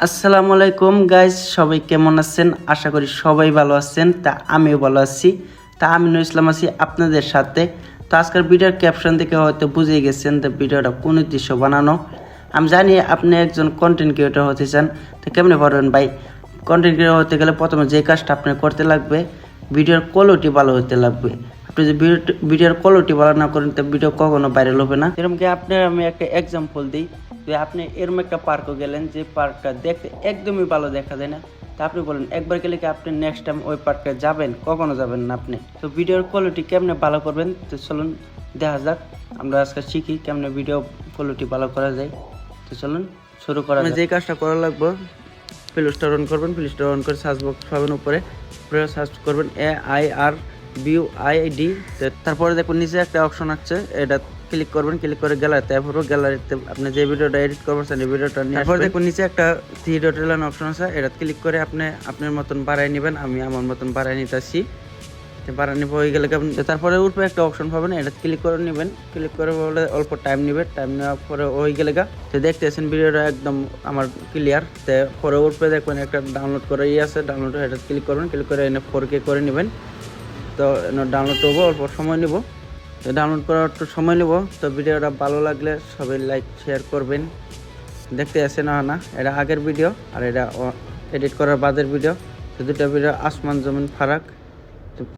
আসসালামু আলাইকুম গাইস, সবাই কেমন আছেন? আশা করি সবাই ভালো আছেন। তা আমিও ভালো আছি। তা আমিনুল ইসলাম আছি আপনাদের সাথে। তো আজকের ভিডিওর ক্যাপশন দেখে হয়তো বুঝে গেছেন যে ভিডিওটা কোন উদ্দেশ্য বানানো। আমি জানি আপনি একজন কন্টেন্ট ক্রিয়েটর হতে চান। তো কেমনে পারবেন ভাই? কন্টেন্ট ক্রিয়েটর হতে গেলে প্রথমে যে কাজটা আপনার করতে লাগবে, ভিডিওর কোয়ালিটি ভালো হতে লাগবে। আপনি যদি ভিডিওর কোয়ালিটি ভালো না করেন তো ভিডিও কখনো ভাইরাল হবে না। এরকম কি আপনার আমি একটা এক্সাম্পল দিই যে আপনি এরকম একটা পার্কও গেলেন যে পার্কটা দেখতে একদমই ভালো দেখা যায় না। তা আপনি বলেন একবার গেলে কি আপনি নেক্সট টাইম ওই পার্কে যাবেন? কখনো যাবেন না আপনি। তো ভিডিওর কোয়ালিটি কেমনে ভালো করবেন তো চলুন দেখা যাক। আমরা আজকে শিখি কেমনে ভিডিও কোয়ালিটি ভালো করা যায়। তো চলুন শুরু করা যাক। যে কাজটা করা লাগবে, প্লে স্টোর অন করবেন, প্লে স্টোর অন করে সার্চ বক্স পাবেন উপরে সার্চ করবেন AIRBUID। তারপরে দেখুন নিচে একটা অপশন আছে, এটা ক্লিক করবেন, ক্লিক করে গ্যালারিতে পুরো গ্যালারিতে আপনি যে ভিডিওটা এডিট করবেন এই ভিডিওটা নিয়ে তারপরে দেখুন নিচে একটা থ্রি ডট লাইন অপশন আছে, এটা ক্লিক করে আপনি আপনার মতন বাড়াই নেবেন। আমি আমার মতন বাড়াই নিতেছি। বাড়ানি হয়ে গেলে তারপরে উপরে একটা অপশন পাবেন, এটা ক্লিক করে নেবেন। ক্লিক করে বলে অল্প টাইম নেবে, টাইম নেওয়ার পরে হয়ে গেলে তো দেখতেছেন ভিডিওটা একদম আমার ক্লিয়ার। তো পরে উপরে দেখবেন একটা ডাউনলোড করে আছে, ডাউনলোড এটা ক্লিক করবেন, ক্লিক করে এনে 4K করে নেবেন। তো ডাউনলোড করবো, অল্প সময় নেব। তো ডাউনলোড করার একটু সময় নেব। তো ভিডিওটা ভালো লাগলে সবাই লাইক শেয়ার করবেন। দেখতে আসে না এটা আগের ভিডিও আর এটা এডিট করার বাদের ভিডিও। তো দুটো ভিডিও আসমান জমিন ফারাক।